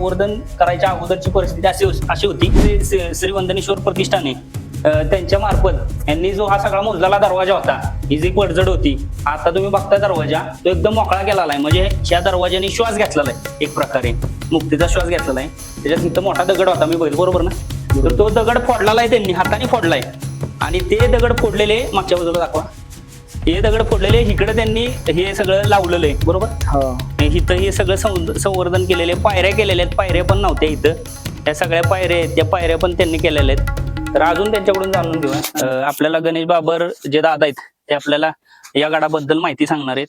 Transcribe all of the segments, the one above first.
संवर्धन करायच्या अगोदरची परिस्थिती अशी होती की श्री वंदनेश्वर प्रतिष्ठाने त्यांच्या मार्फत यांनी जो हा सगळा मोजलेला दरवाजा होता, ही जी पडझड होती, आता तुम्ही बघता दरवाजा तो एकदम मोकळा केलेला आहे. म्हणजे ह्या दरवाजाने श्वास घेतलेला आहे, एक प्रकारे मुक्तीचा श्वास घेतलेला आहे. त्याच्यात इथं मोठा दगड होता, मी बघितलं बरोबर ना, तर तो दगड फोडलेला आहे, त्यांनी हाताने फोडलाय. आणि ते दगड फोडलेले मागच्या बाजूला दाखवा, हे दगड फोडलेले इकडे त्यांनी हे सगळं लावलेलं आहे बरोबर. इथं हे सगळं संवर्धन केलेले, पायऱ्या केलेल्या आहेत, पायऱ्या पण नव्हत्या इथं, त्या सगळ्या पायऱ्या आहेत, त्या पायऱ्या पण त्यांनी केलेल्या आहेत. तर अजून त्यांच्याकडून जाणून घेऊया. आपल्याला गणेश बाबर जे दादा आहेत ते आपल्याला या गडाबद्दल माहिती सांगणार आहेत,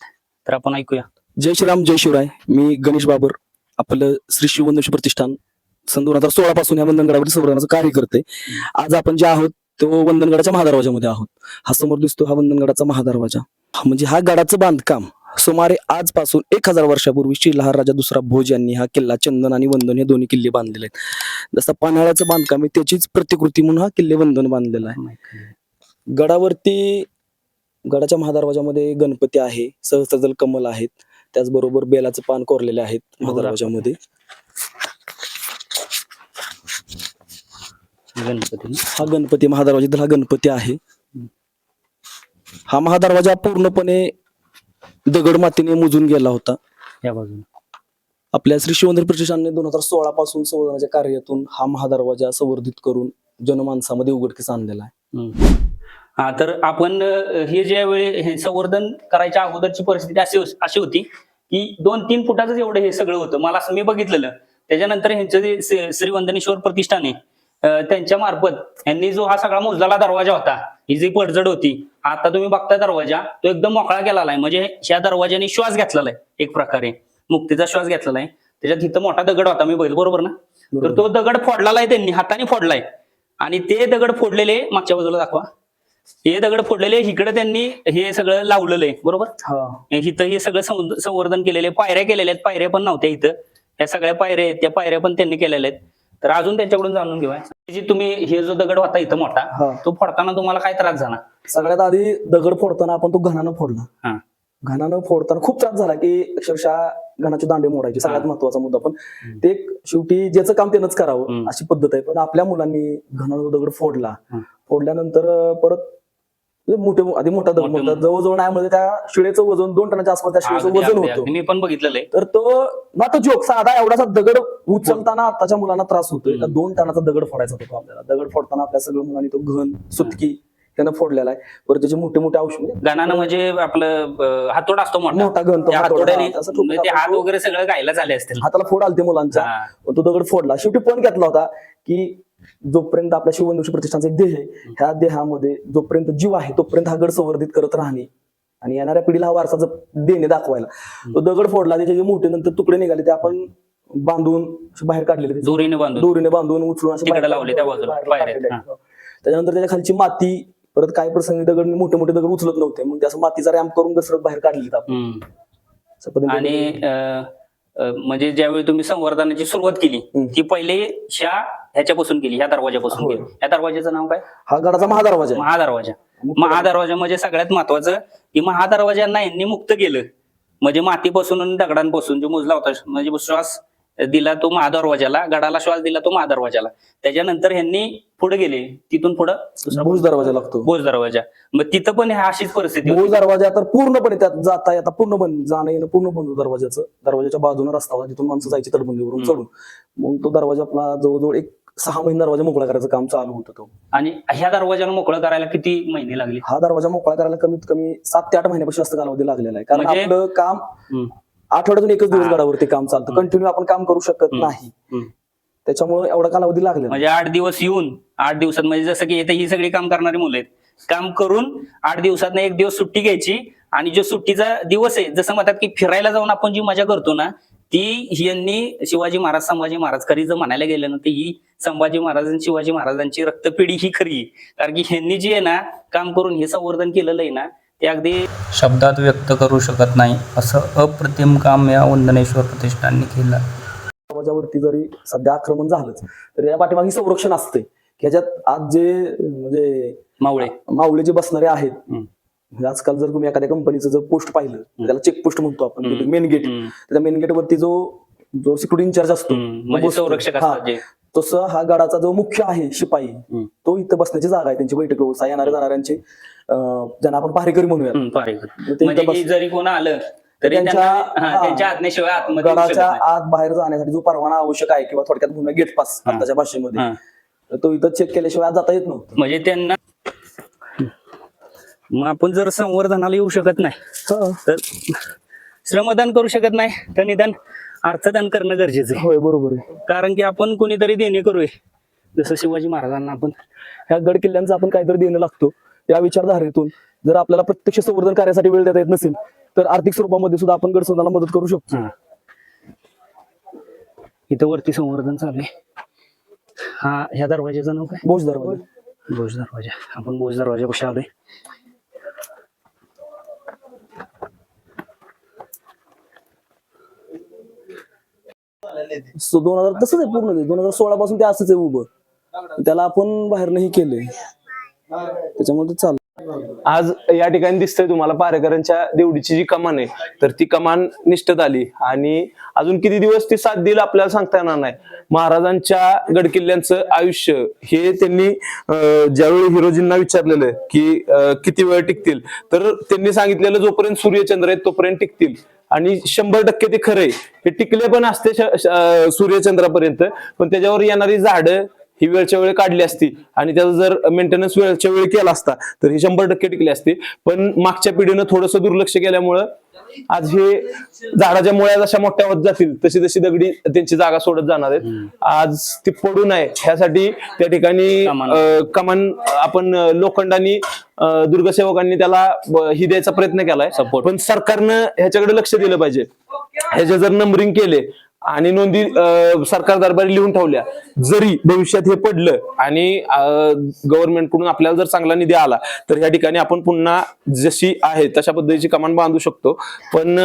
तर आपण ऐकूया. जय श्रीराम, जय शिवराय. मी गणेश बाबर, आपलं श्री शिववंदनेश्वर प्रतिष्ठान सन 2016 पासून या वंदनगडावरील संवर्धनाचं कार्य करते. आज आपण जे आहोत तो वंदनगडाच्या महादरवाजामध्ये आहोत. हा समोर दिसतो हा वंदनगडाचा महादरवाजा. म्हणजे हा गडाचं बांधकाम सुमारे आजपासून 1000 वर्षापूर्वी शिलाहार राजा दुसरा भोज यांनी हा किल्ला चंदन आणि वंदन हे दोन्ही किल्ले बांधलेले आहेत. जसं पन्हाळ्याचं बांधकाम आहे त्याचीच प्रतिकृती म्हणून हा किल्ले वंदन बांधलेला आहे. गडावरती गडाच्या महादरवाजामध्ये गणपती आहे, सहस्त्रदल कमल आहेत, त्याचबरोबर बेलाचं पान कोरलेले आहेत महादरवाजामध्ये. हा गणपती महादरवाजातील हा गणपती आहे. हा महादरवाजा पूर्णपणे दगड मातीने मुजून गेला होता. या बाजूला आपल्या श्री शिववंदनेश्वर प्रतिष्ठानने 2016 पासून संवर्धनाच्या कार्यातून हा महादरवाजा संवर्धित करून जनमानसामध्ये उघडकीस आणलेला आहे. हा, तर आपण हे ज्यावेळी हे संवर्धन करायच्या अगोदरची परिस्थिती अशी होती की 2-3 फुटाचं एवढं हे सगळं होतं, मला मी बघितलेलं. त्याच्यानंतर ह्यांचं जे श्री वंदनेश्वर प्रतिष्ठाने त्यांच्या मार्फत यांनी जो हा सगळा मोजलेला दरवाजा होता, ही जी पडझड होती, आता तुम्ही बघता दरवाजा तो एकदम मोकळा केलेला आहे. म्हणजे ह्या दरवाजाने श्वास घेतलेला आहे, एक प्रकारे मुक्तीचा श्वास घेतलेला आहे. त्याच्यात इथं मोठा दगड होता, मी बघितलं बरोबर ना, तर तो दगड फोडलेला आहे, त्यांनी हाताने फोडलाय. आणि ते दगड फोडलेले मागच्या बाजूला दाखवा, हे दगड फोडलेले इकडे त्यांनी हे सगळं लावलेलं आहे बरोबर. इथं हे सगळं संवर्धन केलेले, पायऱ्या केलेल्या आहेत, पायऱ्या पण नव्हत्या इथं, त्या सगळ्या पायऱ्या आहेत, त्या पायऱ्या पण त्यांनी केलेल्या आहेत. तर अजून त्यांच्याकडून जाणून घेऊया. जी तुम्ही हे जो दगड होता इथं मोठा, तो फोडताना तुम्हाला काय त्रास झाला? सगळ्यात आधी दगड फोडताना आपण तो घणानं फोडला. घणानं फोडताना खूप त्रास झाला की अक्षरशः घणाचे दांडे मोडायचे. सगळ्यात महत्वाचा मुद्दा. पण ते शेवटी ज्याचं काम त्यानंच करावं अशी पद्धत आहे. पण आपल्या मुलांनी घणानं दगड फोडला. फोडल्यानंतर परत आधी मोठा दगड मोठा जवळजवळ नाही, म्हणजे त्या शिळेचं वजन 2 टनाच्या आसपास त्या शिळेचं वजन होतं. मी पण बघितलेलं आहे. तर तो ना तो जोक साधा एवढासा दगड उचलताना आताच्या मुलांना त्रास होतोय. 2 टनाचा दगड फोडायचा होतो आपल्याला. दगड फोडताना आपल्या सगळ्या मुलांनी तो घन सुतकी त्यानं फोडलेला आहे. परत त्याचे मोठे मोठे औषध गणानं म्हणजे आपलं हातोडा असतो मोठा गण, तो हातोड्याने ते हात वगैरे सगळं गायला झाले असतील. हाताला फोड आलते मुलांचा. तो दगड फोडला. शेवटी पण घेतला होता की जोपर्यंत आपल्या शिववंदनेश्वर प्रतिष्ठानचा एक देह आहे, ह्या देहामध्ये जोपर्यंत जीव आहे तोपर्यंत हा गड संवर्धित करत राहणे आणि येणाऱ्या पिढीला हा वारसा देणे दाखवायला. तो दगड फोडला, त्याचे जे मोठे नंतर तुकडे निघाले ते आपण बांधून बाहेर काढलेले, दोरीने बांधून उचलून असे लावले त्या बाजूला. त्याच्यानंतर त्याच्या खालची माती, परत काही प्रसंगी दगड मोठे मोठे दगड उचलत नव्हते, मग त्याचं मातीचा रॅम्प करून घसरत बाहेर काढले आपण. आणि म्हणजे ज्यावेळी तुम्ही संवर्धनाची सुरुवात केली ती पहिले ह्याच्यापासून केली, ह्या दरवाजापासून केली. ह्या दरवाजाचं नाव काय? हा गडाचा महादरवाजा. महादरवाजा म्हणजे सगळ्यात महत्वाचं की महादरवाज्यांना यांनी मुक्त केलं. म्हणजे मातीपासून आणि दगडांपासून जो मुजला होता, म्हणजे श्वास दिला तो महादरवाजाला, गडाला श्वास दिला तो महादरवाजाला. त्याच्यानंतर ह्यांनी पुढे गेले, तिथून पुढे भोज दरवाजा लागतो. भोज दरवाजा. मग तिथं पण अशीच परिस्थिती. भोज दरवाजा तर पूर्णपणे त्यात जाता येता पूर्ण बंद, जाणं येणं पूर्ण बंद. दरवाजाच्या बाजूने रस्ता होता, तिथून माणसं जायची तटबंदीवरून चढून. मग तो दरवाजा आपला जवळजवळ 6 महिने दरवाजा मोकळा करायचं काम चालू होतं. तो आणि ह्या दरवाजाला मोकळं करायला किती महिने लागले? हा दरवाजा मोकळा करायला कमीत कमी 7 ते 8 महिन्यापेक्षा जास्त कालावधी लागलेला आहे. कारण आपलं काम आठवड्यातून एकच दिवस गडावरती काम चालतं. कंटिन्यू आपण काम करू शकत नाही, त्याच्यामुळे एवढा कालावधी लागला. म्हणजे 8 दिवस येऊन 8 दिवसात, म्हणजे जसं की इथे ही सगळी काम करणारी मुलं आहेत, काम करून 8 दिवसात 1 दिवस सुट्टी घ्यायची. आणि जो सुट्टीचा दिवस आहे, जसं म्हणतात की फिरायला जाऊन आपण जी मजा करतो ना, ती यांनी शिवाजी महाराज, संभाजी महाराज, खरी जर म्हणायला गेलं ना, तर ही संभाजी महाराज आणि शिवाजी महाराजांची रक्तपिढी ही खरी. कारण की ह्यांनी जी आहे ना काम करून हे संवर्धन केलेलं आहे ना, ते अगदी शब्दात व्यक्त करू शकत नाही, असं अप्रतिम काम या वंदनेश्वर प्रतिष्ठानने केलं. दरवाजावरती जरी सध्या आक्रमण झालंच तरी या पाठीमागे संरक्षण असते. ह्याच्यात आज जे म्हणजे मावळे जे बसणारे आहेत, आजकाल जर तुम्ही एखाद्या कंपनीचं जर पोस्ट पाहिलं, त्याला चेक पोस्ट म्हणतो आपण, मेन गेट, त्या मेन गेट वरती जो जो सिक्युरिटी इंचार्ज असतो म्हणजे बसतो. संरक्षक हा. असतात जे. तसं हा गडाचा जो मुख्य आहे शिपाई तो इथं बसण्याची जागा आहे, त्यांची बैठक व्यवस्था येणाऱ्या जाणाऱ्यांची ज्यांना आपण पहारेकरी म्हणूया. पारेकर. ते म्हणजे इथं की जरी कोण आलं तरी त्यांच्या आज्ञेशिवाय आतमध्ये येऊ शकत गडाच्या नाही. आत बाहेर जाण्यासाठी जो परवाना आवश्यक आहे किंवा थोडक्यात म्हणूया गेट पास आताच्या भाषेमध्ये, हा. तर तो इथं चेक केल्याशिवाय आत जाता येत नव्हतं. म्हणजे त्यांना मग आपण जर संवर्धनाला येऊ शकत नाही हा. तर श्रमदान करू शकत नाही तर निदान अर्थदान करणं गरजेचं आहे. होय, बरोबर आहे. कारण की आपण कोणीतरी देणे करूय, जसं शिवाजी महाराजांना आपण ह्या गड किल्ल्यांचं आपण काहीतरी देणं लागतो. या विचारधारेतून जर आपल्याला प्रत्यक्ष संवर्धन कार्यासाठी वेळ देता येत नसेल तर आर्थिक स्वरूपामध्ये सुद्धा आपण गड संवर्धनाला मदत करू शकतो. इथं वरती संवर्धन चालू आहे. हा ह्या दरवाजाचं नाव काय? भोज दरवाजा. भोज दरवाजा. आपण भोज दरवाजा कशा आलोय. सो 2000 तसंच आहे पूर्ण. 2016 पासून ते असंच आहे उभं. त्याला आपण बाहेर नाही केलंय, त्याच्यामध्ये चालू. आज या ठिकाणी दिसतंय तुम्हाला पारेकरांच्या देवडीची जी कमान आहे तर ती कमान निष्ठत आली आणि अजून किती दिवस ती साथ देईल आपल्याला सांगता येणार नाही. महाराजांच्या गडकिल्ल्यांचं आयुष्य हे त्यांनी ज्यावेळी हिरोजींना विचारलेलं की किती वेळ टिकतील तर त्यांनी सांगितलेलं जोपर्यंत सूर्यचंद्र आहेत तोपर्यंत टिकतील आणि 100% ते खरंय. हे टिकले पण असते सूर्यचंद्रापर्यंत, पण त्याच्यावर येणारी झाडं ही वेळच्या वेळी काढली असती आणि त्याचा जर मेंटेनन्स वेळच्या वेळी केला असता तर ही 100% टिकली असती. पण मागच्या पिढीनं थोडंसं दुर्लक्ष केल्यामुळं आज हे झाडाच्या मुळ्या जशा मोठ्या होत जातील तशी तशी दगडी त्यांची जागा सोडत जाणार आहेत. आज ती पडू नये ह्यासाठी त्या ठिकाणी कमान आपण लोखंडानी दुर्गसेवकांनी त्याला ही द्यायचा प्रयत्न केलाय. पण सरकारनं ह्याच्याकडे लक्ष दिलं पाहिजे. ह्याचे जर नंबरिंग केले आणि नोंदी सरकार दरबारी लिहून ठेवल्या, जरी भविष्यात हे पडलं आणि गव्हर्नमेंटकडून आपल्याला जर चांगला निधी आला तर या ठिकाणी आपण पुन्हा जशी आहे तशा पद्धतीची कमान बांधू शकतो. पण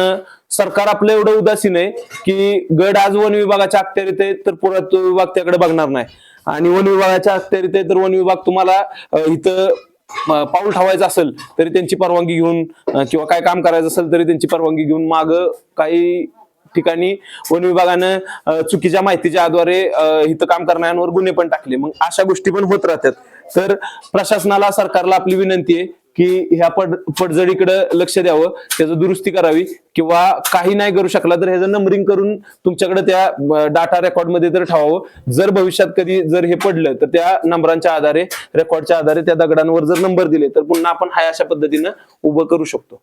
सरकार आपलं एवढं उदासीन आहे की गड आज वन विभागाच्या अखत्यारीत आहे तर पुरातत्व विभाग त्याकडे बघणार नाही आणि वन विभागाच्या अखत्यारीत आहे तर वन विभाग तुम्हाला इथं पाऊल ठेवायचं असेल तरी त्यांची परवानगी घेऊन किंवा काय काम करायचं असेल तरी त्यांची परवानगी घेऊन माग काही ठिकाणी वन विभागानं चुकीच्या माहितीच्या आधारे इथं काम करणाऱ्यांवर गुन्हे पण टाकले. मग अशा गोष्टी पण होत राहतात. तर प्रशासनाला सरकारला आपली विनंती आहे की ह्या पडझडीकडे लक्ष द्यावं, त्याचं दुरुस्ती करावी किंवा काही नाही करू शकला तर ह्याचं नंबरिंग करून तुमच्याकडे त्या डाटा रेकॉर्ड मध्ये तर ठेवावं. जर भविष्यात कधी जर हे पडलं तर त्या नंबरांच्या आधारे रेकॉर्डच्या आधारे त्या दगडांवर जर नंबर दिले तर पुन्हा आपण हाय अशा पद्धतीनं उभं करू शकतो.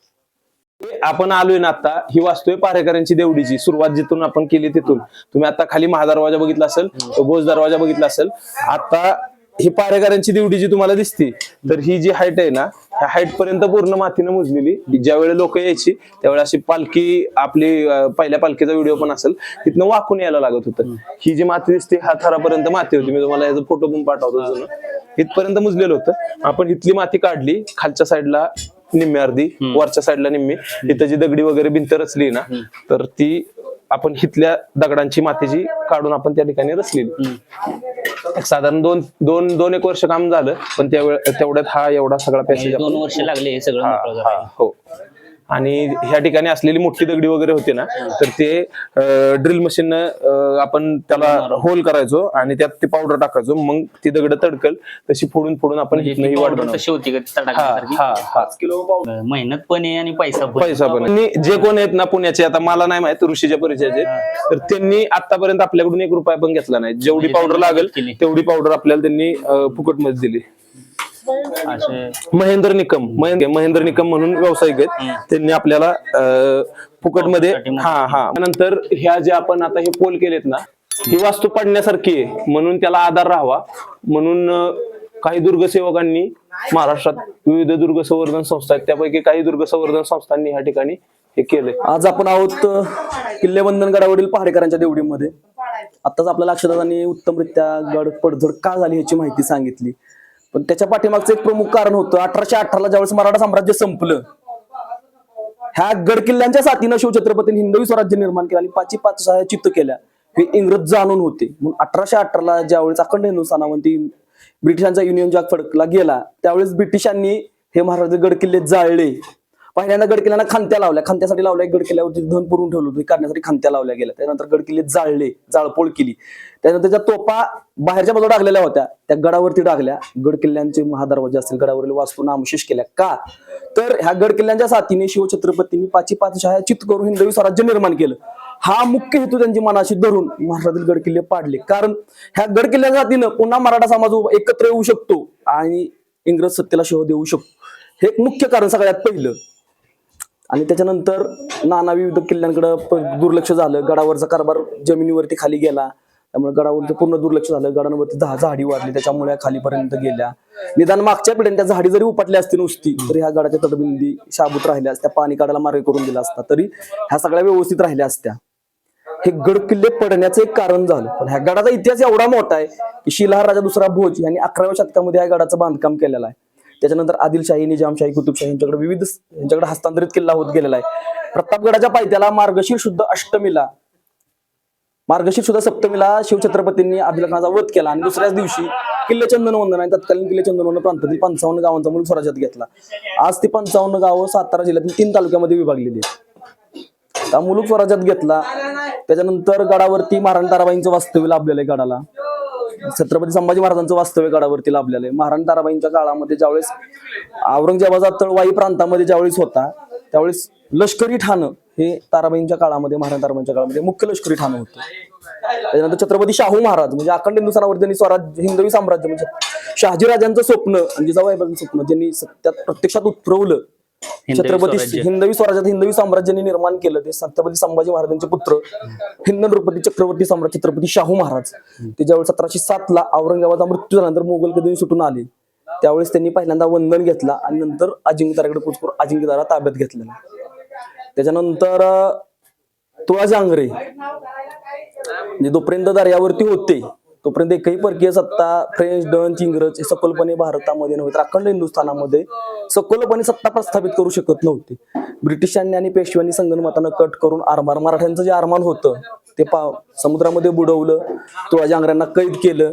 आपण आलोय ना आता ही वास्तू पारेकरांची देवडीची सुरुवात जिथून आपण केली तिथून तुम्ही आता खाली महादरवाजा बघितला असेल, भोज दरवाजा बघितला असेल. आता ही पारेकरांची देवडी जी तुम्हाला दिसते तर ही जी हाईट आहे ना ह्या हाईट पर्यंत पूर्ण मातीनं मुजलेली. ज्यावेळी लोक यायची त्यावेळी अशी पालखी आपली पहिल्या पालखीचा व्हिडिओ पण असेल तिथनं वाकून यायला लागत होतं. ही जी माती दिसते हा थरापर्यंत माती होती. मी तुम्हाला याचा फोटो पण पाठवतो जुनं. इथपर्यंत मुजलेलं होतं. आपण इथली माती काढली, खालच्या साईडला निम्मी अर्धी, वरच्या साईडला निम्मी. इथं जी दगडी वगैरे भिंत रचली ना तर ती आपण इथल्या दगडांची मातीची काढून आपण त्या ठिकाणी रचलेली. साधारण दोन एक वर्ष काम झालं पण तेवढ्यात हा एवढा सगळा पॅसेज 2 वर्ष लागले हे सगळं मोकळं करायला. हो. आणि ह्या ठिकाणी असलेली मोठी दगडी वगैरे होती ना तर ते ड्रिल मशीन आपण त्याला होल करायचो आणि त्यात ते पावडर टाकायचो. मग ती दगड तडकल तशी फोडून फोडून आपण ही वाट बनवतो. तशी होती का तडाख्यासारखी? 5 किलो मेहनत पण आहे आणि पैसा पण आणि जे कोण आहेत ना पुण्याचे, आता मला नाही माहित ऋषीच्या परिचयाचे, तर त्यांनी आतापर्यंत आपल्याकडून 1 रुपया पण घेतला नाही. जेवढी पावडर लागेल तेवढी पावडर आपल्याला त्यांनी फुकटमध्ये दिली. महेंद्र निकम म्हणून व्यावसायिक आहेत, त्यांनी आपल्याला फुकटमध्ये नंतर ह्या ज्या आपण आता हे पोल केलेत ना ही वास्तू पडण्यासारखी आहे म्हणून त्याला आधार राहावा म्हणून काही दुर्गसेवकांनी महाराष्ट्रात विविध दुर्ग संवर्धन संस्था आहेत त्यापैकी काही दुर्ग संवर्धन संस्थांनी ह्या ठिकाणी हे केले. आज आपण आहोत किल्ले वंदनगडावरील पहारेकरांच्या देवडीमध्ये. आताच आपल्या लक्षात उत्तमरित्या गड पडझड का झाली ह्याची माहिती सांगितली. पण त्याच्या पाठीमागचं एक प्रमुख कारण होतं 1818 ज्यावेळेस मराठा साम्राज्य संपलं ह्या गड किल्ल्यांच्या साथीनं शिवछत्रपतींनी हिंदवी स्वराज्य निर्माण केलं आणि 5 चित्त केल्या. हे इंग्रज जाणून होते म्हणून 1818 ज्यावेळेस अखंड हिंदुस्थानामध्ये ब्रिटिशांचा युनियन जॅक फडकला गेला त्यावेळेस ब्रिटिशांनी हे महाराज गड किल्ले जाळले. पहिल्यांदा गड किल्ल्यांना खांत्या लावल्या, खांत्यासाठी लावल्या, गड किल्ल्यावरती धन पुरून ठेवलं होतं, काढण्यासाठी खांत्या लावल्या गेल्या. त्यानंतर गड किल्ले जाळपोळ केली. त्यानंतर त्या तोफा बाहेरच्या बाजूला टाकलेल्या होत्या, त्या गडावरती टाकल्या. गड किल्ल्यांचे महादरवाजे असतील गडावरील वास्तू नामशेष केल्या. का तर ह्या गड किल्ल्यांच्या साथीने शिवछत्रपतींनी पाची पाचशाह्या चित करून हिंदवी स्वराज्य निर्माण केलं. हा मुख्य हेतू त्यांची मनाशी धरून महाराष्ट्रातील गड किल्ले पाडले. कारण ह्या गड किल्ल्यांच्या साथीनं पुन्हा मराठा समाज एकत्र येऊ शकतो आणि इंग्रज सत्तेला शह देऊ शकतो. हे एक मुख्य कारण सगळ्यात पहिलं. आणि त्याच्यानंतर नाना विविध किल्ल्यांकडे दुर्लक्ष झालं. गडावरचा कारभार जमिनीवरती खाली गेला, त्यामुळे गडावरती पूर्ण दुर्लक्ष झालं. गडांवरती झाडी वाढली, त्याच्यामुळे खालीपर्यंत गेल्या. निदान मागच्या पिढ्याने त्या झाडी जरी उपटल्या असती नुसती तरी ह्या गडाच्या तटबंदी शाबूत राहिल्या असत्या, पाणी काढायला मार्ग करून दिला असता, तरी ह्या सगळ्या व्यवस्थित राहिल्या असत्या. हे गड किल्ले पडण्याचं एक कारण झालं. पण ह्या गडाचा इतिहास एवढा मोठा आहे की शिलाहार राजा दुसरा भोज यांनी 11व्या शतकामध्ये या गडाचं बांधकाम केलेलं आहे. त्याच्यानंतर आदिलशाही, निजामशाही, कुतुबशाही यांच्याकडे हस्तांतरित किल्ला होत गेलेला आहे. प्रतापगडाच्या पायथ्याला मार्गशीर्ष शुद्ध सप्तमीला शिवछत्रपतींनी आदिलखानाचा वध केला आणि दुसऱ्याच दिवशी किल्ले चंदनवंदन आणि तत्कालीन किल्ले चंदनवंदन प्रांतातील 55 गावांचा मुलूक स्वराज्यात घेतला. आज ती 55 गावं सातारा जिल्ह्यातील 3 तालुक्यामध्ये विभागलेली आहेत. त्या मुलूक स्वराज्यात घेतला. त्याच्यानंतर गडावरती महाराणी ताराबाईंचं वास्तव्य लाभलेलं आहे. गडाला छत्रपती संभाजी महाराजांचं वास्तव्य गडावरती लाभलेलं आहे. महाराणी ताराबाईंच्या काळामध्ये ज्यावेळेस औरंगजेबाचा तळवाई प्रांतामध्ये ज्यावेळेस होता, त्यावेळेस लष्करी ठाणं हे ताराबाईंच्या काळामध्ये, महाराणी ताराबाईंच्या काळामध्ये मुख्य लष्करी ठाणं होतं. त्याच्यानंतर छत्रपती शाहू महाराज म्हणजे अखंड हिंदुस्थानावर त्यांनी स्वराज्य, हिंदवी साम्राज्य म्हणजे शहाजीराजांचं स्वप्न आणि जिजाबाईंचं स्वप्न ज्यांनी त्यात प्रत्यक्षात उतरवलं. छत्रपती हिंदवी स्वराज्यात हिंदवी साम्राज्याने निर्माण केलं ते छत्रपती संभाजी महाराजांचे पुत्र हिंद नृपती चक्रवर्ती सम्राट छत्रपती शाहू महाराज. ते ज्यावेळेस 1707 औरंगजेबाचा मृत्यू झाल्यानंतर मोगल कधी सुटून आले, त्यावेळेस त्यांनी पहिल्यांदा वंदन घेतला आणि नंतर अजिंक्यताराकडे कूच करून अजिंक्यतारा ताब्यात घेतलेला. त्याच्यानंतर तुळाजी आंग्रे म्हणजे जोपर्यंत दर्यावरती होते तोपर्यंत एकही परकीय सत्ता, फ्रेंच, डच, इंग्रज हे सखोलपणे भारतामध्ये नव्हे तर अखंड हिंदुस्थानामध्ये सखोलपणे सत्ता प्रस्थापित करू शकत नव्हते. ब्रिटिशांनी आणि पेशव्यांनी संगनमतानं कट करून आरमार, मराठ्यांचं जे आरमान होतं ते समुद्रामध्ये बुडवलं. तुळाजी आंग्र्यांना कैद केलं.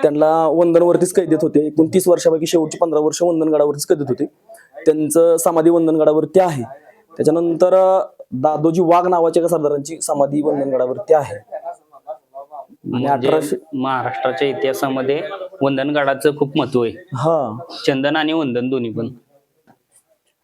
त्यांना वंदनवरतीच कैदेत होते. 29 वर्षापैकी शेवटची 15 वर्ष वंदनगडावरतीच कैदेत होते. त्यांचं समाधी वंदनगडावरती आहे. त्याच्यानंतर दादोजी वाघ नावाच्या एका सरदारांची समाधी वंदनगडावरती आहे. म्हणजे महाराष्ट्राच्या इतिहासामध्ये वंदनगडाचं खूप महत्व आहे. हा, चंदन आणि वंदन दोन्ही पण.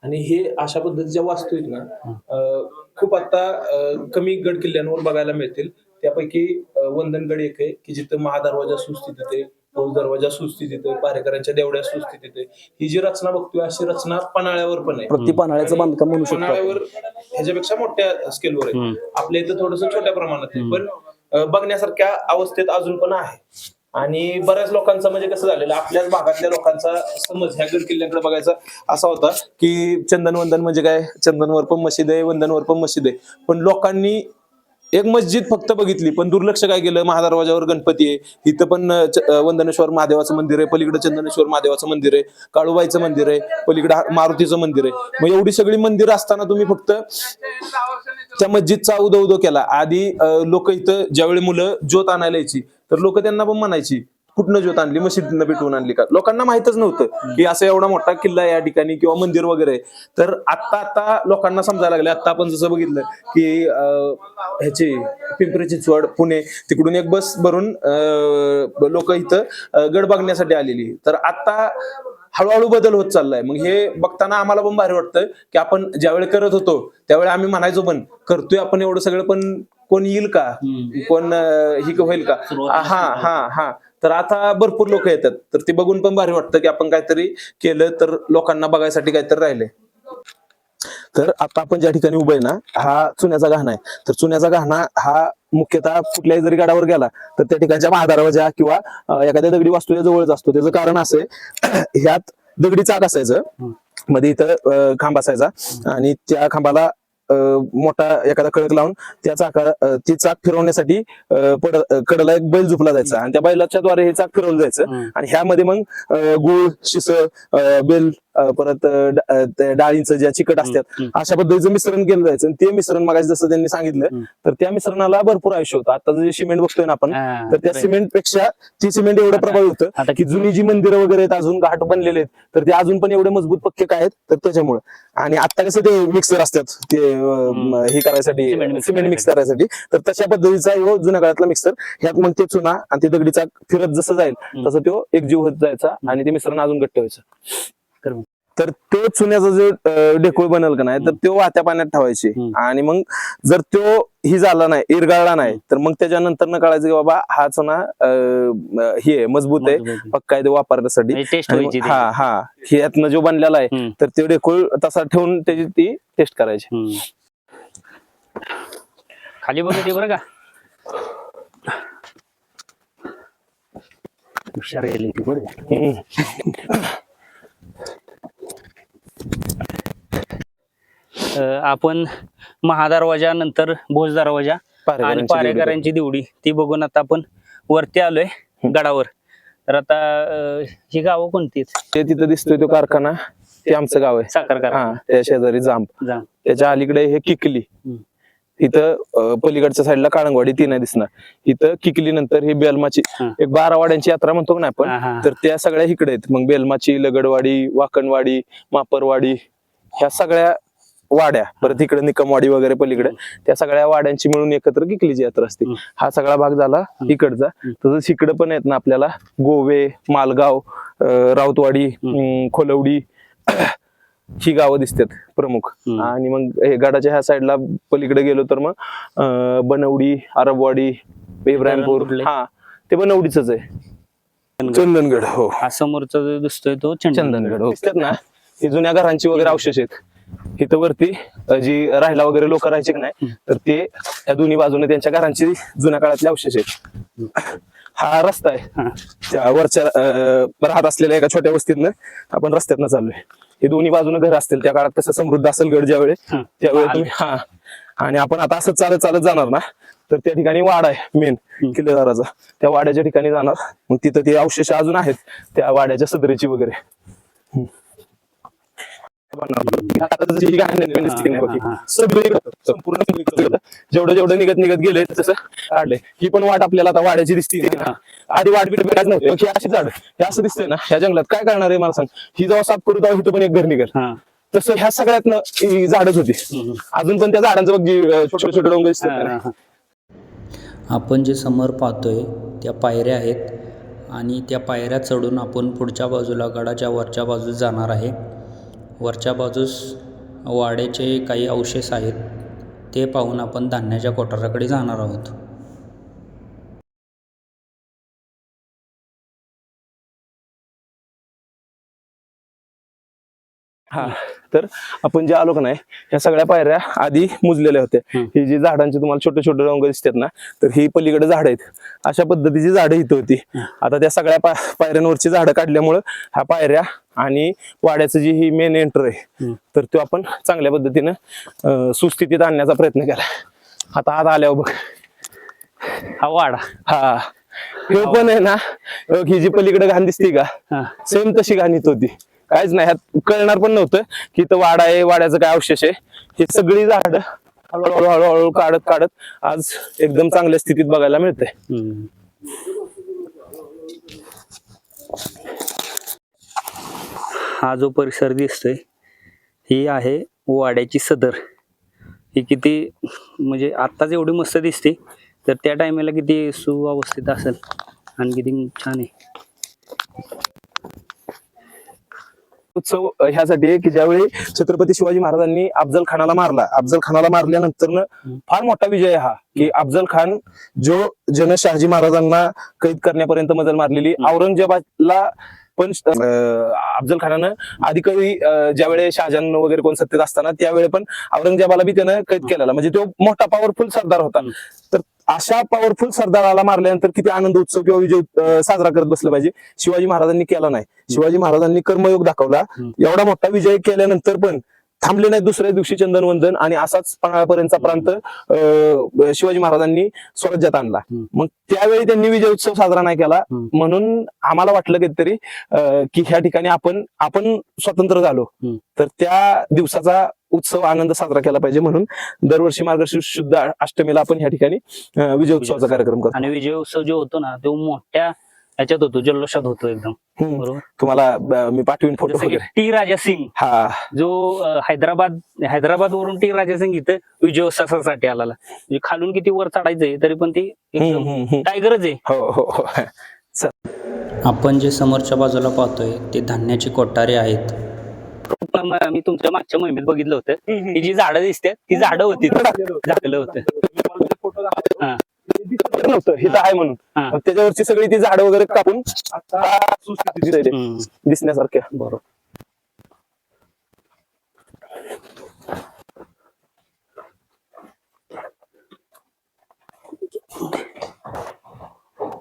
आणि हे अशा पद्धतीच्या वास्तू आहेत ना, खूप आता कमी गड किल्ल्यांवर बघायला मिळतील. त्यापैकी वंदनगड एक आहे की जिथं महादरवाजा सुस्थितीत आहे, फौज दरवाजा सुस्थितीत आहे, पारेकरांच्या देवड्या सुस्थितीत आहे. ही जी रचना बघतोय अशी रचना पन्हाळ्यावर पण आहे. प्रति पन्हाळ्याचं बांधकाम म्हणू शकतो. पन्हाळ्यावर ह्याच्यापेक्षा मोठ्या स्केलवर आहे. आपल्या इथं थोडस छोट्या प्रमाणात आहे, पण बघण्यासारख्या अवस्थेत अजून पण आहे. आणि बऱ्याच लोकांचा म्हणजे कसं झालेलं, आपल्याच भागातल्या लोकांचा समज ह्या गड किल्ल्याकडे बघायचा असा होता की चंदनवंदन म्हणजे काय, चंदनवर पण मशीद आहे, वंदनवर पण मशीद आहे. पण लोकांनी एक मस्जिद फक्त बघितली, पण दुर्लक्ष काय केलं, महादरवाजावर गणपती आहे, इथं पण वंदनेश्वर महादेवाचं मंदिर आहे, पलीकडे चंदनेश्वर महादेवाचं मंदिर आहे, काळूबाईचं मंदिर आहे, पलीकडे मारुतीचं मंदिर आहे. मग एवढी सगळी मंदिरं असताना तुम्ही फक्त त्या मस्जिदचा उदो केला. आधी लोक इथं ज्यावेळी मुलं ज्योत आणायला यायची तर लोक त्यांना पण म्हणायची कुठनं ज्योत आणली, मस्जिदनं पेटवून आणली का. लोकांना माहितच नव्हतं की असं एवढा मोठा किल्ला या ठिकाणी किंवा मंदिर वगैरे. तर आता लोकांना समजायला लागले. आता आपण जसं बघितलं की ह्याची पिंपरी चिंचवड, पुणे तिकडून एक बस भरून लोक इथं गड बघण्यासाठी आलेली. तर आता हळूहळू बदल होत चाललाय. मग हे बघताना आम्हाला पण भारी वाटतं की आपण ज्यावेळी करत होतो त्यावेळी आम्ही म्हणायचो पण करतोय आपण एवढं सगळं, पण कोण येईल का, कोण ही होईल का. हा. तर आता भरपूर लोक येतात, तर ते बघून पण भारी वाटतं की आपण काहीतरी केलं तर लोकांना बघायसाठी काहीतरी राहिले. तर आता आपण ज्या ठिकाणी उभं आहे ना, हा चुन्याचा गहाणा आहे. तर चुन्याचा गहाणा हा मुख्यतः कुठल्याही जरी गडावर गेला तर त्या ठिकाणच्या महादरवाजा किंवा एखाद्या दगडी वास्तूच्या जवळच असतो. त्याचं कारण असे, ह्यात दगडी चाक असायचं, मध्ये इथं खांब असायचा आणि त्या खांबाला मोठा एखादा कळक लावून त्या ती चाक फिरवण्यासाठी कडला एक बैल झुपला जायचा आणि त्या बैलाच्या द्वारे हे चाक फिरवलं जायचं. आणि ह्यामध्ये मग गुळ, शिस, बेल परत ते डाळींचं ज्या चिकट असतात अशा पद्धतीचं मिश्रण केलं जायचं आणि ते मिश्रण मग जसं त्यांनी सांगितलं तर त्या मिश्रणाला भरपूर आयुष्य होतं. आता जे सिमेंट बघतोय ना आपण तर त्या सिमेंट पेक्षा ती सिमेंट एवढं प्रभावी होतं की जुनी जी मंदिरं वगैरे आहेत अजून घाट बनलेले आहेत तर ते अजून पण एवढे मजबूत पक्के काय आहेत तर त्याच्यामुळे. आणि आता कसं ते मिक्सर असतात ते हे करायसाठी सिमेंट मिक्स करायसाठी तर तशा पद्धतीचा जुन्या काळातला मिक्सर ह्यात मग ते चुना आणि ते दगडीचा फिरत जसं जाईल तसं तो एकजीव होत जायचा आणि ते मिश्रण अजून घट्ट व्हायचं. तर ते चुन्याचा जो ढेकूळ बनल का नाही तर तो वाहत्या पाण्यात ठेवायचे आणि मग जर तो ही झाला नाही इरगाळला नाही तर मग त्याच्यानंतर न कळायचं की बाबा हा चुना हे मजबूत आहे पक्का आहे ते वापरण्यासाठी. हा ह्यातनं जो बनलेला आहे तर ते ढेकूळ तसा ठेवून त्याची ती टेस्ट करायची. खाली बघते बरं का हुशार गेली ती बरं. आपण महादरवाजा नंतर भोज दरवाजा आणि पारेकरांची देवडी ती बघून आता आपण वरती आलोय गडावर. तर आता ही गावं कोणती ते तिथं दिसतोय तो कारखाना ते आमचं गाव आहे साखर कारखाना. त्या शेजारी जांब त्याच्या अलीकडे हे किकली इथं पलीकडच्या साईडला काळंगवाडी ती नाही दिसणार. इथं किकली नंतर ही बेलमाची एक 12 वाड्यांची यात्रा म्हणतो ना आपण तर त्या सगळ्या इकडे आहेत. मग बेलमाची लगडवाडी वाकणवाडी मापरवाडी ह्या सगळ्या वाड्या परत इकडे निकमवाडी वगैरे पलीकडे त्या सगळ्या वाड्यांची मिळून एकत्र किकलीची यात्रा असते. हा सगळा भाग झाला इकडचा. तसंच इकडे पण आहेत ना आपल्याला गोवे मालगाव राऊतवाडी खोलवडी ही गावं दिसतात प्रमुख. आणि मग हे गडाच्या ह्या साईडला पलीकडे गेलो तर मग बनवडी अरबवाडी इब्राहिमपूर हा ते बनवडीच आहे. चंदनगड हो हा समोरचा जो दिसतोय तो चंदनगड हो. दिसतात ना ही जुन्या घरांची वगैरे अवशेष आहेत. इथं वरती जी राहायला वगैरे लोक राहायचे की नाही तर ते या दोन्ही बाजूने त्यांच्या घरांची जुन्या काळातले अवशेष आहेत. हा रस्ता आहे त्या वरच्या राहत असलेल्या एका छोट्या वस्तीतनं आपण रस्त्यातनं चाललोय. हे दोन्ही बाजूने घर असतील त्या काळात कसं समृद्ध असेल गड ज्यावेळी त्यावेळी तुम्ही आणि आपण आता असं चालत चालत जाणार ना तर त्या ठिकाणी वाडा आहे मेन किल्लेदाराचा. त्या वाड्याच्या ठिकाणी जाणार मग तिथं ते अवशेष अजून आहेत त्या वाड्याच्या सदरेची वगैरे. जेवढं जेवढं निघत निघत गेले तसं काढले. ही पण वाट आपल्याला आता वाड्याची दिसते. आधी वाट बिट भेटायच नव्हती अशी झाड हे असं दिसतंय ना ह्या जंगलात काय करणार आहे मला सांग. ही जेव्हा साफ करू तेव्हा इथं पण एक घर निघेल तसं ह्या सगळ्यातनं झाडच होती. अजून पण त्या झाडांचं बघ जी छोटे छोटे डोंगर दिसतात. आपण जे समोर पाहतोय त्या पायऱ्या आहेत आणि त्या पायऱ्या चढून आपण पुढच्या बाजूला गडाच्या वरच्या बाजूस जाणार आहे. वरच्या बाजूस वाड्याचे काही अवशेष आहेत ते पाहून आपण धान्याच्या कोठाराकडे जाणार आहोत. हा तर आपण जे आलो का नाही ह्या सगळ्या पायऱ्या आधी मुजलेल्या होत्या. ही जी झाडांची तुम्हाला छोटे छोटे रंग दिसतात ना तर ही पलीकडे झाड आहेत. अशा पद्धतीची झाडं इथं होती. आता त्या सगळ्या पायऱ्यांवरची झाडं काढल्यामुळं ह्या पायऱ्या आणि वाड्याचं जी ही मेन एंटर आहे तर तो आपण चांगल्या पद्धतीनं सुस्थितीत आणण्याचा प्रयत्न केला. आता आत आल्यावर बघ हा वाडा. हा हे पण आहे ना ही जी पलीकडे घाण दिसते का सेम तशी घाण इथं होती. काहीच नाही ह्यात कळणार पण नव्हतं की इथं वाडा आहे वाड्याचं काय अवशेष आहे. ही सगळी झाड हळूहळू हळूहळू काढत काढत आज एकदम चांगल्या स्थितीत बघायला मिळते. हा जो परिसर दिसतोय ही आहे वाड्याची सदर. ही किती म्हणजे आत्ताच एवढी मस्त दिसते तर त्या टायमाला किती सुव्यवस्थित असेल आणि किती छान आहे. उत्सव ह्यासाठी आहे की ज्यावेळी छत्रपती शिवाजी महाराजांनी अफजल खानाला मारला. अफजल खानाला मारल्यानंतर फार मोठा विजय हा की अफजल खान जो जन शहाजी महाराजांना कैद करण्यापर्यंत मजल मारलेली औरंगजेबाला पण अफजल खानानं आधी कधी ज्यावेळी शहाजहान वगैरे कोण सत्तेत असताना त्यावेळी पण औरंगजेबाला बी त्यानं कैद केलेला. म्हणजे तो मोठा पॉवरफुल सरदार होता. तर अशा पॉवरफुल सरदाराला मारल्यानंतर किती आनंद उत्सव किंवा विजय साजरा करत बसलं पाहिजे. शिवाजी महाराजांनी केला नाही. शिवाजी महाराजांनी कर्मयोग दाखवला. एवढा मोठा विजय केल्यानंतर पण थांबले नाही. दुसऱ्या दिवशी चंदनवंदन आणि असाच पन्हाळापर्यंतचा प्रांत शिवाजी महाराजांनी स्वराज्यात आणला. मग त्यावेळी त्यांनी विजय उत्सव साजरा नाही केला, म्हणून आम्हाला वाटलं कधीतरी की ह्या ठिकाणी आपण स्वतंत्र झालो तर त्या दिवसाचा उत्सव आनंद साजरा केला पाहिजे, म्हणून दरवर्षी मार्गशीर्ष शुद्ध अष्टमीला आपण ह्या ठिकाणी विजय उत्सवाचा कार्यक्रम करतो. आणि विजय उत्सव जो होतो ना तो मोठ्या ह्याच्यात होतो, जल्लोषात होतो एकदम. बरोबर. तुम्हाला मी पाठवीन फोटो जसं की वगैरे. टी राजा सिंग हा जो हैदराबाद वरून टी राजा सिंग इथं विजय उत्सवासाठी आला. म्हणजे खालून किती वर चढायचंय तरी पण ती एकदम टायगरच आहे. हो हो हो. आपण जे समोरच्या बाजूला पाहतोय ते धान्याची कोठारे आहेत. मी तुमच्या मागच्या मोहिमेत बघितलं होतं ही जी झाडं दिसतात ती झाडं होती, झाकलं होतं. हा. नव्हतं हे तर आहे म्हणून हा. त्याच्यावरची सगळी ती झाडं वगैरे कापून आता सुस्थितीत आहे दिसण्यासारख्या. बरोबर.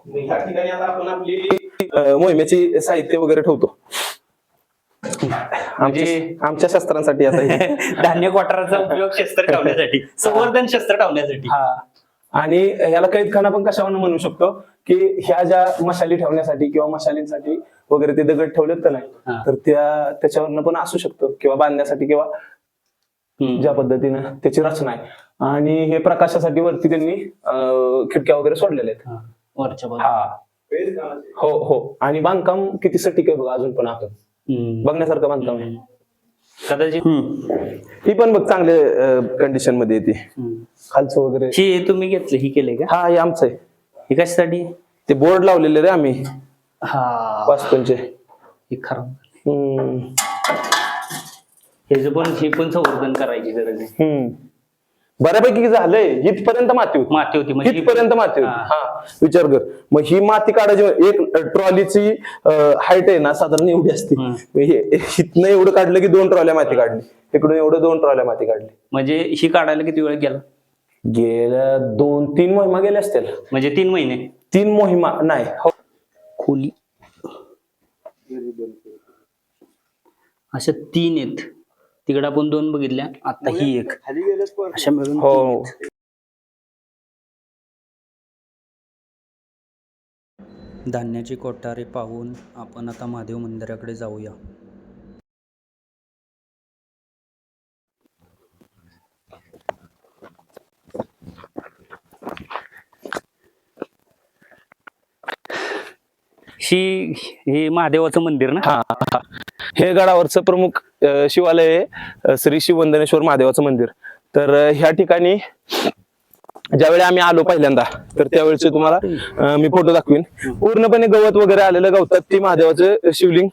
ह्या ठिकाणी आता आपण आपली मोहिमेची साहित्य वगैरे ठेवतो आमच्या शस्त्रांसाठी. आता धान्य कोठाराचा उपयोग शस्त्र ठेवण्यासाठी, संवर्धन शस्त्र ठेवण्यासाठी. आणि याला कैदखाना पण कशावर म्हणू शकतो की ह्या ज्या मशाली ठेवण्यासाठी किंवा मशालींसाठी वगैरे ते दगड ठेवलेत तर नाही तर त्याच्यावरनं पण असू शकतो, किंवा बांधण्यासाठी, किंवा ज्या पद्धतीनं त्याची रचना आहे. आणि हे प्रकाशासाठी वरती त्यांनी खिडक्या वगैरे सोडलेल्या आहेत वरच्या हो हो. आणि बांधकाम किती सटीक आहे बघा, अजून पण आपण बघण्यासारखं बांधकाम आहे. कदाचित ही पण बघ चांगल्या कंडिशन मध्ये येते खालचं वगैरे. हे तुम्ही घेतलं, ही केलंय का? हा हे आमचं आहे. हे कशासाठी? ते बोर्ड लावलेले रे आम्ही हा वास्तूंचे. हे खरं हे पण संवर्धन करायची गरज आहे. बऱ्यापैकी झालंय. इथपर्यंत माती होती म्हणजे इथपर्यंत माती होती. हा विचार कर. मग ही माती काढायची, एक ट्रॉलीची हाईट आहे ना साधारण एवढी असते. इथनं एवढं काढलं की 2 ट्रॉल्या माती काढली, इकडून एवढं 2 ट्रॉल्या माती काढली. म्हणजे ही काढायला किती वेळ गेला? गेल्या 2-3 मोहिमा गेल्या असतील. म्हणजे 3 महिने? 3 मोहिमा नाही. खोली अशा 3 आहेत. तिकडे आपण 2 बघितल्या, आता ही एक, अशा मिळून हो. धान्याची कोठारे पाहून आपण आता महादेव मंदिराकडे जाऊया. हे महादेवाचं मंदिर ना? हा. हे गडावरचं प्रमुख शिवालय आहे श्री शिववंदनेश्वर महादेवाचं मंदिर. तर ह्या ठिकाणी ज्यावेळी आम्ही आलो पहिल्यांदा तर त्यावेळेचे तुम्हाला मी फोटो दाखवीन. पूर्णपणे गवत वगैरे आलेलं गवतात ती महादेवाचं शिवलिंग.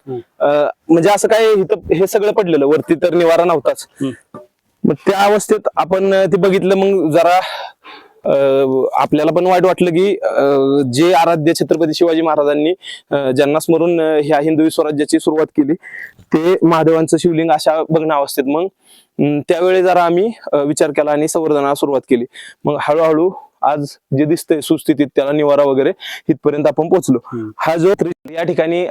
म्हणजे असं काय इथं हे सगळं पडलेलं, वरती तर निवारा नव्हताच. मग त्या अवस्थेत आपण ते बघितलं. मग जरा आपल्याला पण वाईट वाटलं की जे आराध्य छत्रपती शिवाजी महाराजांनी ज्यांना स्मरून ह्या हिंदवी स्वराज्याची सुरुवात केली ते महादेवांचं शिवलिंग अशा बघणं अवस्थेत. मग त्यावेळी जरा आम्ही विचार केला आणि संवर्धनाला सुरुवात केली. मग हळूहळू आज जे दिसतंय सुस्थितीत त्याला निवारा वगैरे इथपर्यंत आपण पोहोचलो. हा जो या ठिकाणी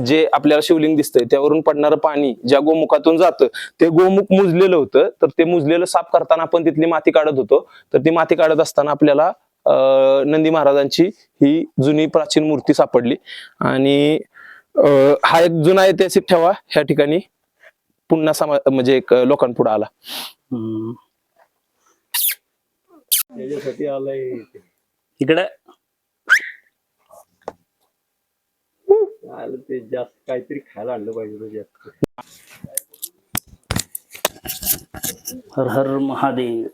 जे आपल्याला शिवलिंग दिसतंय त्यावरून पडणारं पाणी ज्या गोमुखातून जातं ते गोमुख मुजलेलं होतं. तर ते मुजलेलं साफ करताना आपण तिथली माती काढत होतो. तर ती माती काढत असताना आपल्याला नंदी महाराजांची ही जुनी प्राचीन मूर्ती सापडली. आणि हा एक जुना ऐतिहासिक ठेवा ह्या ठिकाणी पुन्हा म्हणजे एक लोकांपुढे आला. इकडं ते जास्त काहीतरी खायला आणलं पाहिजे. हर हर महादेव.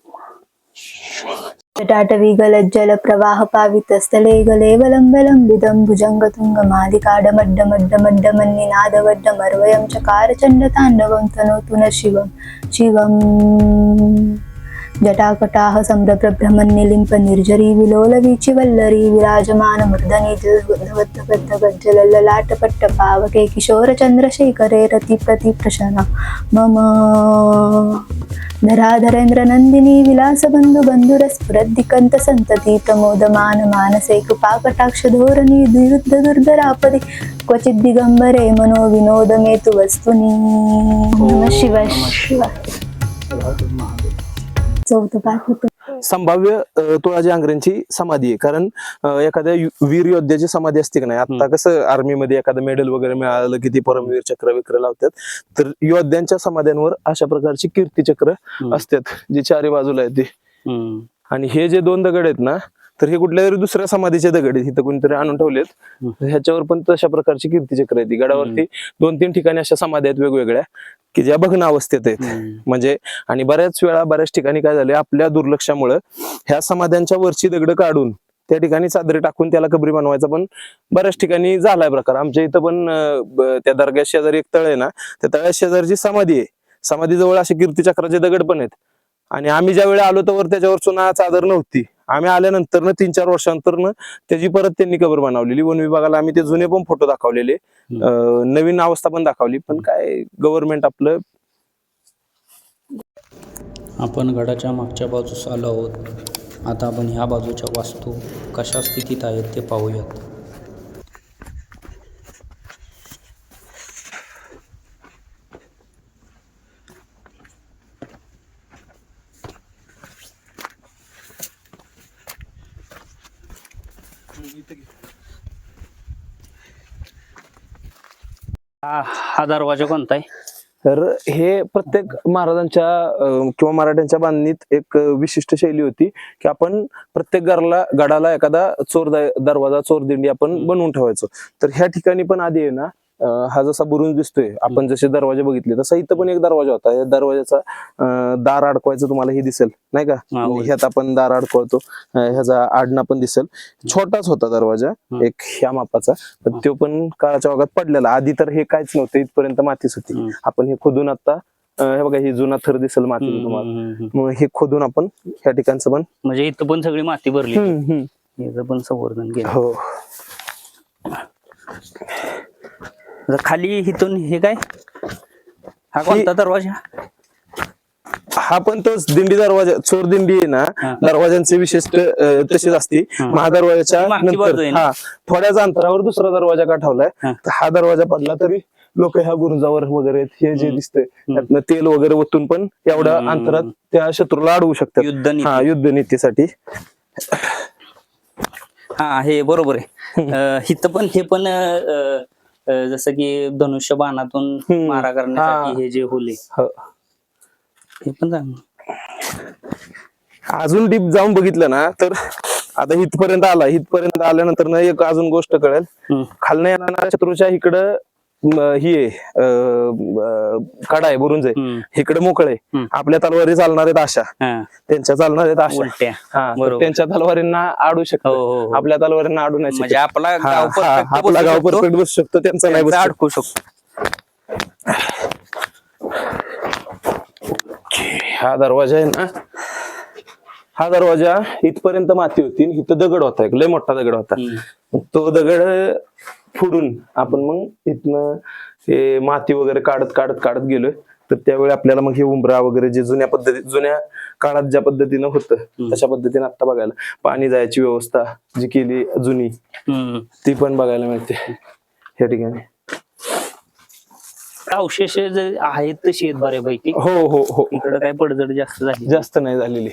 जटाटवीगलज्जल प्रवाह पावितस्थले गले वलंबलंबिदं भुजङ्गतुङ्गमादिकाडमड्डमड्डमड्डमन्निनादवड्डमर्वयं चकार चण्डताण्डवं तनोतु न शिवं शिवम् जटाकटाह सम्भ्रभ्रमन्निलिम्प निर्जरी विलोलवीचि वल्लरी विराजमान मूर्धनि धवद्भगज्जललाट पावके किशोर चंद्रशेखरे रति प्रतिप्रशना मम धराधरेन्द्र नंदिनी विलास बंधु बंधुरस्फुरद्दिकंत संतती प्रमोदमान मानसे कृपा कटाक्ष धोरणी विरुद्ध दुर्धरापदी क्वचित दिगंबरे मनो विनोद मेतु वस्तुनी नमः शिवाय शिवाय चौथं पाठ होतं. संभाव्य तुळाजी आंग्रेंची समाधी आहे. कारण एखाद्या वीर योद्ध्याची समाधी असते की नाही, आता कसं आर्मीमध्ये एखादं मेडल वगैरे मिळालं की ती परमवीर चक्र विक्र लावतात, तर योद्ध्यांच्या समाध्यांवर अशा प्रकारची कीर्तीचक्र असतात जी चारी बाजूला आहेत ती. आणि हे जे 2 दगड आहेत ना, तर हे कुठल्या तरी दुसऱ्या समाधीचे दगड आहेत, इथं कोणीतरी आणून ठेवलेत. ह्याच्यावर पण तशा प्रकारची कीर्तीचक्र आहेत. गडावरती 2-3 ठिकाणी अशा समाधी आहेत वेगवेगळ्या की ज्या भग्न अवस्थेत आहेत. म्हणजे आणि बऱ्याच वेळा बऱ्याच ठिकाणी काय झाले, आपल्या दुर्लक्षामुळे ह्या समाध्यांच्या वरची दगड काढून त्या ठिकाणी चादरी टाकून त्याला कबरी बनवायचा पण बऱ्याच ठिकाणी झालाय प्रकार. आमच्या इथं पण त्या दर्ग्या शेजारी एक तळ आहे ना, त्या तळ्या शेजारची समाधी आहे. समाधीजवळ असे कीर्तीचक्राचे दगड पण आहेत. आणि आम्ही ज्या वेळी आलो तर त्याच्यावर चुना चादर नव्हती. आम्ही आल्यानंतर 3-4 वर्षांतर त्याची परत त्यांनी कबर बनवलेली. वन विभागाला आम्ही ते जुने पण फोटो दाखवलेले, नवीन अवस्था पण दाखवली. पण काय गव्हर्नमेंट आपलं. आपण गडाच्या मागच्या बाजूस आलो आहोत. आता आपण ह्या बाजूच्या वास्तू कशा स्थितीत आहेत ते पाहूयात. हा दरवाजा कोणता आहे? तर हे प्रत्येक महाराजांच्या किंवा मराठ्यांच्या बांधणीत एक विशिष्ट शैली होती की आपण प्रत्येक गडाला एखादा दरवाजा चोर दिंडी आपण बनवून ठेवायचो. तर ह्या ठिकाणी पण आधी आहे ना, हा जसा बुरुज दिसतोय, आपण जसे दरवाजे बघितले तसा इथं पण एक दरवाजा होता. या दरवाजाचा दार अडकवायचं तुम्हाला हे दिसेल नाही का, ह्यात आपण दार अडकवतो, ह्याचा आडना पण दिसेल. छोटाच होता दरवाजा, एक ह्या मापाचा, पण तो पण काळाच्या ओघात पडलेला. आधी तर हे काहीच नव्हतं, इथपर्यंत मातीच होती. आपण हे खोदून आता हे बघा, ही जुना थर दिसेल माती तुम्हाला, मग हे खोदून आपण ह्या ठिकाणचं पण, म्हणजे इथं पण सगळी माती भरली, याचं पण संवर्धन केलं. हो. खाली इथून हे काय, हा कोणता दरवाजा? हा पण तोच दिंडी दरवाजा, चोर दिंडी आहे ना, दरवाजांचे विशिष्ट तशीच असते. महादरवाजाच्या नंतर थोड्याच अंतरावर दुसरा दरवाजा का ठेवलाय. तर हा दरवाजा पडला तरी लोक ह्या गुरुजावर वगैरे हे जे दिसतंय त्यातनं तेल वगैरे ओतून पण एवढ्या अंतरात त्या शत्रूला अडवू शकतात युद्धनीतीसाठी. हा, हे बरोबर आहे. इथं पण हे पण जसं की धनुष्य बाणातून मारा करण्यासाठी हे जे होले, हे पण अजून डीप जाऊन बघितलं ना, तर आता इथपर्यंत आल्यानंतर ना एक अजून गोष्ट कळेल. खालनं येणाऱ्या शत्रूच्या इकडं ही आहे, कडा आहे, बुरुंज आहे, इकडे मोकळे आहे. आपल्या तलवारी चालणार आहेत अशा, त्यांच्या चालणार आहेत अशा उलट्या. त्यांच्या तलवारींना आडू शकतो, आपल्या तलवारींना आडू नाही. म्हणजे आपला गाव परफेक्ट बसू शकतो, त्यांचा नाही अडकू शकतो. हा दरवाजा आहे ना, हा दरवाजा इथपर्यंत माती होती, इथं दगड होता, एक लय मोठा दगड होता. तो दगड फोडून आपण मग इथनं हे माती वगैरे काढत गेलोय. तर त्यावेळी आपल्याला मग हे उंबरा वगैरे जे जुन्या काळात ज्या पद्धतीनं होतं तशा पद्धतीने आता बघायला, पाणी जायची व्यवस्था जी केली जुनी ती पण बघायला मिळते या ठिकाणी. अवशेष जे आहेत तशी आहेत बऱ्यापैकी. हो हो हो, इकडे काय पडझड जास्त नाही झालेली.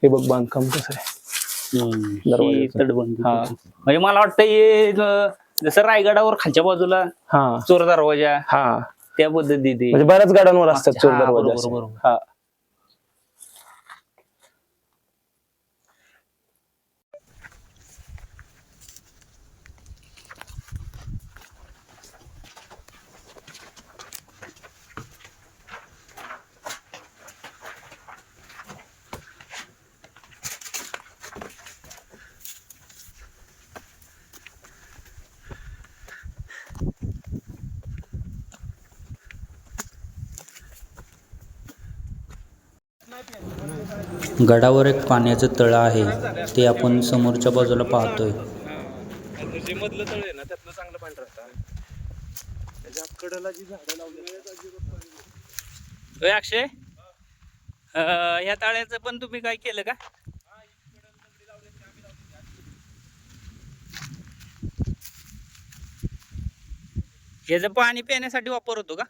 हे बघ बांधकाम कसं आहे, तटबंदी. म्हणजे मला वाटतं हे जसं रायगडावर खालच्या बाजूला चोर दरवाजा त्या पद्धतीने म्हणजे बऱ्याच गाड्यांवर असतात चोर दरवाजा. बरोबर. गडावर एक पाण्याचं तळं आहे, ते आपण समोरच्या बाजूला पाहतोय. जे मधलं तळ आहे ना त्यातलं चांगलं पाणी राहतं. त्याच्या कडेला जी झाडं लावली अक्षय, ह्या तळ्याचं पण तुम्ही काय केलं का? याचं पाणी पिण्यासाठी वापर होतो का?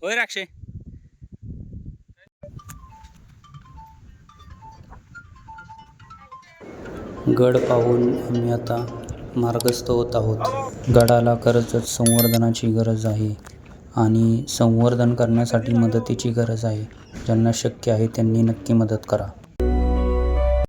होय रे अक्षय. गड पाहून आम्ही आता मार्गस्थ होत आहोत. गडाला खरंच संवर्धनाची गरज आहे आणि संवर्धन करण्यासाठी मदतीची गरज आहे. ज्यांना शक्य आहे त्यांनी नक्की मदत करा.